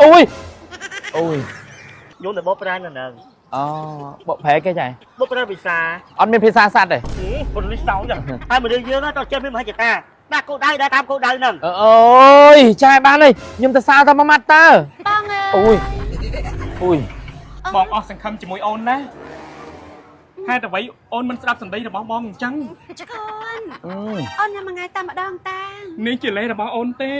ôi ôi vô để bóp ra nè bộ phé cái này bóp ra bị xa ăn miếng pizza sát này còn lý sáu nhỉ ai mà đi dưới nó tao chơi với hai chị ta đã cô đây đã tam cô đây nè ôi trai bán ơi nhưng ta sao tao mà mặt ta ôi ôi បងអស់សង្ឃឹមជាមួយអូនណាហេតុអ្វីអូនមិនស្ដាប់សម្ដីរបស់បងអញ្ចឹង អូនញ៉ាំមួយថ្ងៃតែម្ដងតា នេះជាលេសរបស់អូនទេ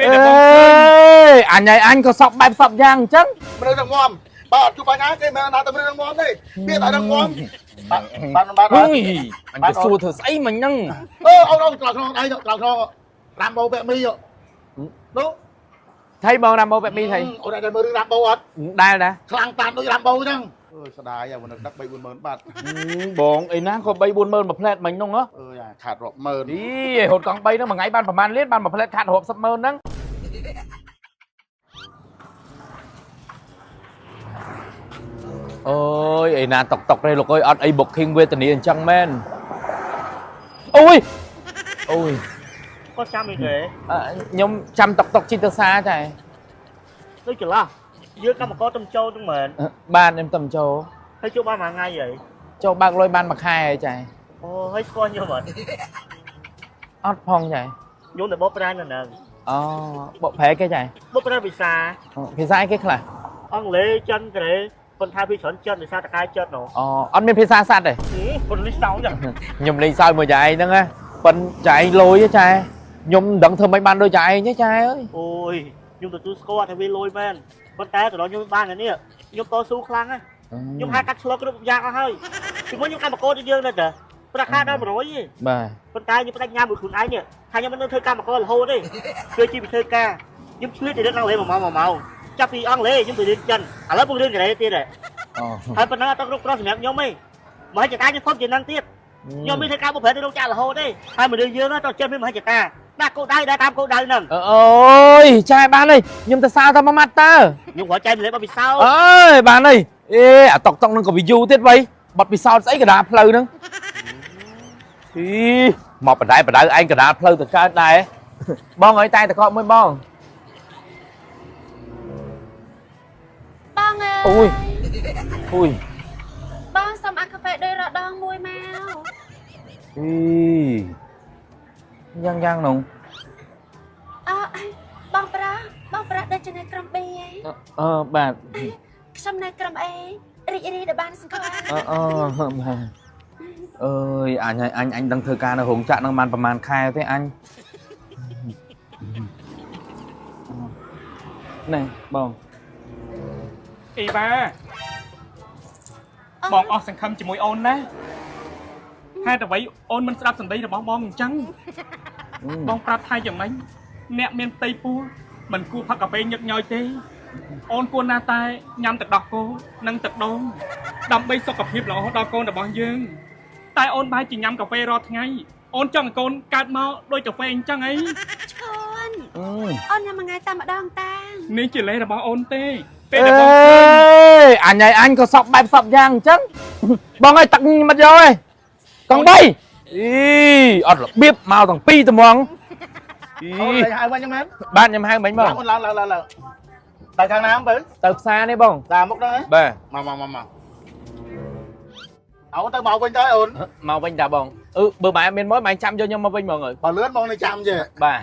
ê anh này anh có sọc bài sọc giang chứ មនុស្សរងំបើអត់ជួបបញ្ហាគេមិនថាតែមនុស្សរងំទេវាតែរងំបាទ ui anh cái xua thử sấy mình nâng អូនក្លោក្នុងដៃក្លោក្នុងរ៉ាំបូបែបមីនោះ thấy bông nam bông bẹp mi thầy អូនតែមើលរឿងរ៉ាំបូអត់ đây nè ខ្លាំងតាមដូចរ៉ាំបូអញ្ចឹងអើយស្ដាយអាមនុស្សដឹក 3-4 បាត់ bọn ấy nó có bay buôn mơn một plate mình đúng không អើយខាត់រាប់ម៉ឺន đi hột con bay nó mà ngay ban phẩm ban liết ban một plate khát hộp sắp mơn đó ôi ấy nè tọc tọc đây lục ơi ăn ấy bọc kinh về tình yên chăng men ôi ôi គាត់ចាំអីគេ ខ្ញុំចាំតុកតុកជីទៅសាចា ដូចច្រឡោះយើងកម្មករទំចូលទាំងមែន បានខ្ញុំទៅចូល ហើយជួបបានមួយថ្ងៃហី ចូលបើកលុយបានមួយខែហើយចា អូហើយស្គាល់ខ្ញុំអត់ អត់ផងចា ខ្ញុំតែបោកប្រាននៅ អូបកប្រែគេចា បោកប្រានភាសា ភាសាអីគេខ្លះ អង់គ្លេសចិនក្រេប៉ុន្តែពីច្រើនចិនភាសាតកែចិននោះ អូអត់មានភាសាសัตว์ទេ គាត់លីសsáuចឹង ខ្ញុំលេងសើចមួយចាឯហ្នឹងណាប៉ុនចាឯងលុយចាខ្ញុំមិនដឹងធ្វើម៉េចបានដូចចាឯងទេចាអើយ អូយខ្ញុំទទួលស្គាល់ថាវាលុយមែនប៉ុន្តែទៅដល់ខ្ញុំបានអានេះខ្ញុំតស៊ូខ្លាំងណាស់ខ្ញុំហាកាត់ឆ្លងគ្រប់យ៉ាងអស់ហើយពីមុនខ្ញុំកម្មករដូចយើងនៅតែប្រាក់ខែដល់100ទេ បាទ ប៉ុន្តែខ្ញុំបដិញ្ញាមួយខ្លួនឯងនេះថាខ្ញុំមិននៅធ្វើកម្មកររហូតទេគឺជីវិតធ្វើការខ្ញុំឆ្លៀតទៅរៀនអង់គ្លេស1 ម៉ោងចាប់ពីអង់គ្លេសខ្ញុំទៅរៀនចិនឥឡូវពងរៀនកូរ៉េទៀតហើយ អូ ហើយប៉ុណ្ណឹងអត់គ្រប់គ្រាន់សម្រាប់ខ្ញុំទេមហិច្ឆតាខ្ញុំធំជាងនឹងទៀតខ្ញុំមានធ្វើការបុព្វហេតុទៅរកចាក់រហូតទេហើយមនុស្សយើងទៅចេះមានមហិច្ឆតាដាក់គោលដៅដែរតាមគោលដៅហ្នឹង អូយចាបានអើយខ្ញុំទៅសាទៅមកម៉ាត់តើ ខ្ញុំគ្រាន់ចែកម្លែកបបពិសោធន៍ អើយបានអើយអេអាតុកតុកនឹងក៏វាយូរទៀតវៃបត់ពិសោធន៍ស្អីកដាផ្លូវហ្នឹងអីមកបដៅឯងកដាផ្លូវទៅកើតដែរបងអើយតែតកមួយបង បងអើ អូយអូយ បងសុំអាកាហ្វេដូចរដងមួយមក អីយ៉ាងយ៉ាងនោះ បងប្រាស់ដូចជានៅក្រុម B ហី បាទ ខ្ញុំនៅក្រុម A រីករាយដែលបានស្គាល់ បាទអើយអញដឹងធ្វើការនៅរោងចក្រនឹងបានប្រហែលខែទេអញណែបង អីវ៉ាបងអស់សង្ឃឹមជាមួយអូនណាហេតុអ្វីអូនមិនស្ដាប់សម្ដីរបស់បងអញ្ចឹងបងប្រាប់ថាយ៉ាងម៉េចអ្នកមានផ្ទៃពោះមិនគួរផឹកកាហ្វេញឹកញយទេអូនគួរណាស់តែញ៉ាំទឹកដោះគោនិងទឹកដូងដើម្បីសុខភាពល្អដល់កូនរបស់យើងតែអូនបែរជាញ៉ាំកាហ្វេរាល់ថ្ងៃអូនចង់ឲ្យកូនកើតមកដូចកាហ្វេអញ្ចឹងអី ឈួនអូនញ៉ាំមួយថ្ងៃតែម្ដងតា នេះជាលេសរបស់អូនទេ អេអញឯងអញក៏សក់បែបសក់យ៉ាងអញ្ចឹងបងអើយទឹកមិនយកទេកង់3អីអត់របៀបមកទាំងពីរត្មង អូនហៅវិញហ្នឹងមែន បាទខ្ញុំហៅមិញបង អូនឡើងទៅខាងណាបើ ទៅផ្សារនេះបង តាមមុខហ្នឹង បាទ មកអូនទៅមកវិញទៅអូន មកវិញតាបងបើម៉ែមានមកម៉ែចាំយកខ្ញុំមកវិញហ្មងអើយ បើលឿនបងនៅចាំចេះ បាទ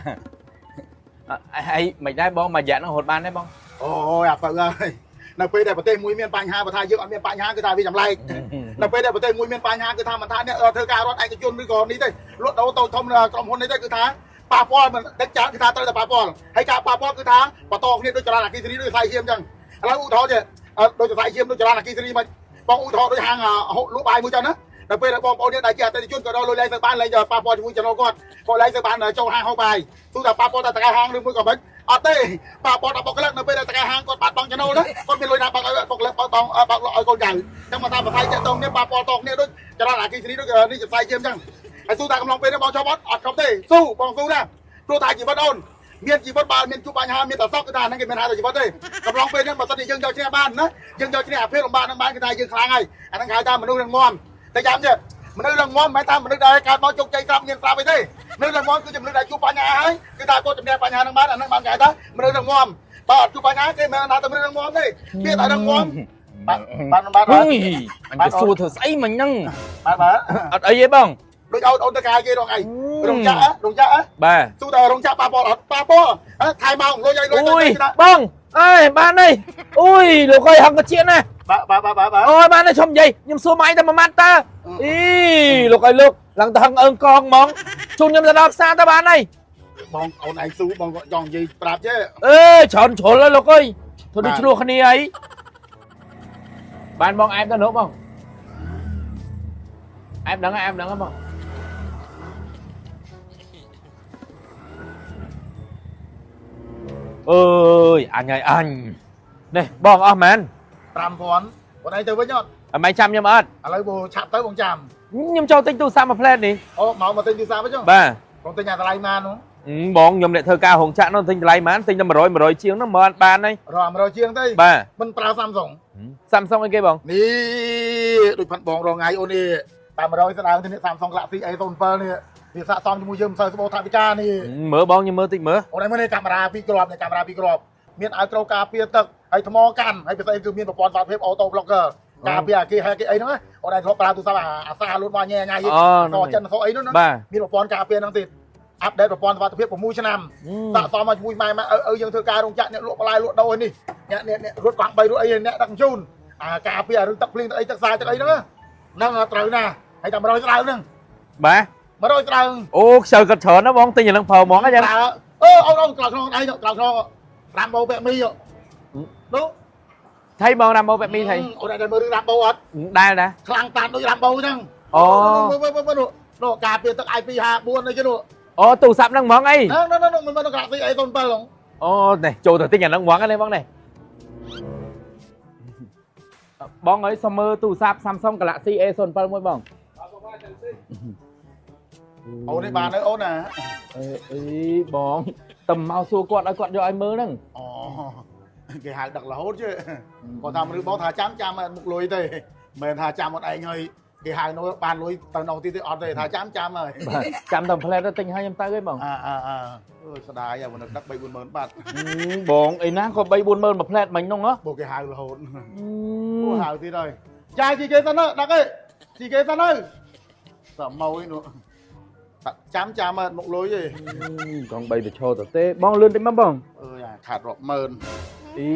ហើយមិនដែរបងមួយរយៈហ្នឹងរត់បានទេបង អូយអាបើអើយនៅពេលដែលប្រទេសមួយមានបញ្ហាបើថាយើងអត់មានបញ្ហាគឺថាវាចម្លែកនៅពេលដែលប្រទេសមួយមានបញ្ហាគឺថាមិនថាអ្នកធ្វើការរដ្ឋឯកជនឬក៏នេះទេលក់ដូរតូចធំក្រុមហ៊ុននេះទេគឺថាប៉ះពាល់មិនដឹកចានគឺថាត្រូវតែប៉ះពាល់ហើយការប៉ះពាល់គឺថាបន្តគ្នាដូចចរន្តអគ្គិសនីដូចខ្សែឈាមអញ្ចឹងឥឡូវឧទាហរណ៍ដូចខ្សែឈាមដូចចរន្តអគ្គិសនីមិនបងឧទាហរណ៍ដូចហាងលក់បាយមួយចឹងណាដល់ពេលដែលបងប្អូនដែលជាអតិថិជនក៏ដល់លុយលែងទៅបានលែងប៉ះពាល់ជាមួយចំណូលគាត់គាត់លែងទៅបានចូលហាងហូបបាយទោះតែប៉ះពាល់តែតកែហាងឬមួយក៏មិនអត់ទេប៉ះពាល់ដល់បុគ្គលិកនៅពេលដែលតកែហាងគាត់បាត់បង់ចំណូលណាគាត់មានលុយណាបើកឲ្យបុគ្គលិកបើកឲ្យកូនចៅចឹងមកថាបផ្សាយចិត្តតងគ្នាប៉ះពាល់តគ្នាដូចចរន្តអគ្គិសនីដូចនេះខ្សែឈាមចឹងហើយទោះតែកំឡុងពេលនេះបងចប់អត់គ្រប់ទេស៊ូបងស៊ូណាព្រោះតែជីវិតអូនមានជីវិតបើមានជួបបញ្ហាមានតែសក់គឺថាហ្នឹងគេមានហៅថាជីវិតទេកំឡុងពេលហ្នឹងបើសិនជាយើងយកឈ្នះបានណាយើងយកឈ្នះអាភារលំបាកហ្នឹងបានគឺថាយើងខ្លាំងហើយអាហ្នឹងហៅថាមនុស្សរឹងមាំតែចាំទៀតមនុស្សរឹងមាំមិនមែនថាមនុស្សដែលកើតមកជោគជ័យស្រាប់មានស្រាប់អីទេមនុស្សរឹងមាំគឺជាមនុស្សដែលជួបបញ្ហាហើយគឺថាគាត់ជំនះបញ្ហាហ្នឹងបានអាហ្នឹងបានគេហៅថាមនុស្សរឹងមាំ បាទជួបបញ្ហាគេមិនណាតែរឿងងំទេវាតែរឿងងំបាទបាទ អើយអញទៅសួរធ្វើស្អីមិញហ្នឹង បាទ អត់អីទេបង ដូចអូនទៅកាយគេរងអីរងចាក់ បាទ សួរតែរងចាក់ប៉ាប៉លអត់ប៉ាប៉លថៃមកលុយឲ្យលុយ អូយបងអើយបាននេះអូយលោកអើយហឹងក៏ជាតិណា បាទ អូយបាននេះឈប់និយាយខ្ញុំសួរម៉ៃតែមួយម៉ាត់តើអីលោកអើយលោកឡើងទៅហឹងអើងកងហ្មងជូនខ្ញុំទៅដល់ផ្សារទៅបានហើយ បងអូនឯងស៊ូបងក៏ចង់និយាយប្រាប់ទេ អេច្រើនជ្រុលហើយលោកអើយធ្វើដូចឆ្លោះគ្នាអីបានបងអែមទៅនោះបងអែមដឹងហ៎បងអើយអញហើយអញនេះបងអស់មែន 5000បងឯងទៅវិញអត់ អមិនចាំខ្ញុំអត់ ឥឡូវបងឆាប់ទៅបងចាំ ខ្ញុំចូលទិញទូរស័ព្ទមួយផ្លែតនេះ អូមកទិញទូរស័ព្ទវិញ បាទ បងទិញអាតម្លៃម៉ាននោះ បងខ្ញុំអ្នកធ្វើការរោងចក្រនោះទិញតម្លៃប៉ុន្មានទិញតែ100ជាងនោះមិនបានហើយ រក100ជាងទេ បាទ មិនប្រើ Samsung Samsung អីគេបង នេះដូចផាត់បងរងថ្ងៃអូននេះតាម100ស្ដើងទៅនេះ Samsung Galaxy A07 នេះវាស័ក្តិសមជាមួយយើងមិនសូវស្បោថាវិការនេះ មើលបងខ្ញុំមើលតិចមើល អូនឯងមើលនេះកាមេរ៉ាពីរគ្រាប់នេះកាមេរ៉ាពីរគ្រាប់មានឲ្យត្រូវការពារទឹកហើយថ្មកាន់ហើយពិសេសគឺមានប្រព័ន្ធសុវត្ថិភាព Auto Blocker ការពារអាគេហែកគេអីហ្នឹងអូនឯងធ្លាប់ប្រើទូរស័ព្ទអាសាលូតមកញ៉ែញ៉ៃអូចិនសអីនោះណាមានប្រព័ន្ធការពារហ្នឹងទៀតអាប់ដេតប្រព័ន្ធសុវត្ថិភាព6ឆ្នាំស័ក្តិសមមកជាមួយម៉ែយើងធ្វើការរោងចក្រអ្នកលក់បន្លែលក់ដូរនេះអ្នករត់កង់3រត់អីអ្នកដឹកជញ្ជូនអាការពាររឿងទឹកភ្លៀងទឹកអីទឹកសាយទឹកអីហ្នឹងហ្នឹងត្រូវណាហើយតែ100ស្ដើងហ្នឹង បាទ 100ស្ដើង អូខ្ជិលគាត់ច្រើនណាបងទិញអានឹងប្រើហ្មងអញ្ចឹង អូនក្លោក្នុងដៃក្លោក្នុងរ៉ាំបូពាក់មីនោះ ថៃបងរ៉ាំបូបែបមីថៃ អូនតែមើលរឿងរ៉ាំបូអត់ ដែរដែរ ខ្លាំងតាមដូចរ៉ាំបូអញ្ចឹង អូ នោះការពារទឹក IP54 អីគេនោះ អូទូរស័ព្ទហ្នឹងហ្មងអី ហ្នឹងមិនមកកាក់ស៊ីអី07ហ្នឹង អូនេះចូលទៅទិញអាហ្នឹងហ្មងនេះបងនេះបងអើយសុំមើលទូរស័ព្ទ Samsung Galaxy A07 មួយបង អូននេះបានហើយអូនណា អីបងតើមកសួរគាត់ឲ្យគាត់យកឲ្យមើលហ្នឹង អូគេហៅដឹករហូតchứគាត់ថាមនុស្សបងថាចាំអត់មុខលុយទេមិនថាចាំអត់ឯងហើយគេហៅនោះបានលុយទៅនោះទៀតអត់ទេថាចាំហើយ បាទចាំតែផ្លែទៅទិញឲ្យខ្ញុំទៅឯងបង អើស្ដាយអាមនុស្សដឹក 3-40000 បាត់ បងអីណាក៏ 3-40000មួយផ្លែមិញហ្នឹងហ៎ ពួកគេហៅរហូតពួកហៅទៀតហើយចាយជីគេសិនដឹកអើជីគេសិនទៅសមមកនោះចាំអត់មុខលុយទេ កង3ទៅឈរទៅទេបងលឿនតិចមកបង អើយខាត់រាប់ម៉ឺន អី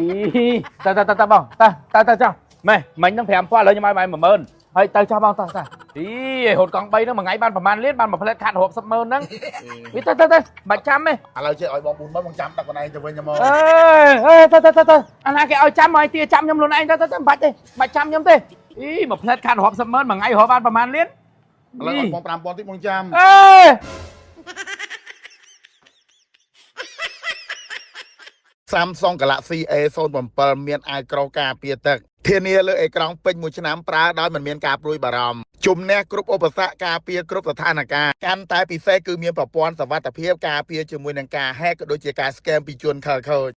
តើបងតើចោះម៉េះមិញហ្នឹង5000ឥឡូវខ្ញុំឲ្យបាយ10000ហើយទៅចោះបងតើអីហូតកង់3ហ្នឹងមួយថ្ងៃបានប្រហែលលានបានមួយផ្លែតខាត់រាប់100000ហ្នឹងវាទៅមិនចាំទេ ឥឡូវចេះឲ្យបង40000បងចាំដឹកខ្លួនឯងទៅវិញមក អេទៅអាណាគេឲ្យចាំឲ្យទាចាំខ្ញុំខ្លួនឯងទៅមិនបាច់ទេមិនចាំខ្ញុំទេអីមួយផ្លែតខាត់រាប់100000មួយថ្ងៃរាប់បានប្រហែលលាន ឥឡូវឲ្យបង5000ទៀតបងចាំ អេ Samsung Galaxy A07 មានអាចក្រោការពារទឹកធានាលើអេក្រង់ពេញមួយឆ្នាំប្រើដោយមិនមានការព្រួយបារម្ភជំនះគ្រប់ឧបសគ្គការពារគ្រប់ស្ថានភាពកាន់តែពិសេសគឺមានប្រព័ន្ធសុវត្ថិភាពការពារជាមួយនឹងការ hack ក៏ដូចជាការ scam ពីជនខិលខូច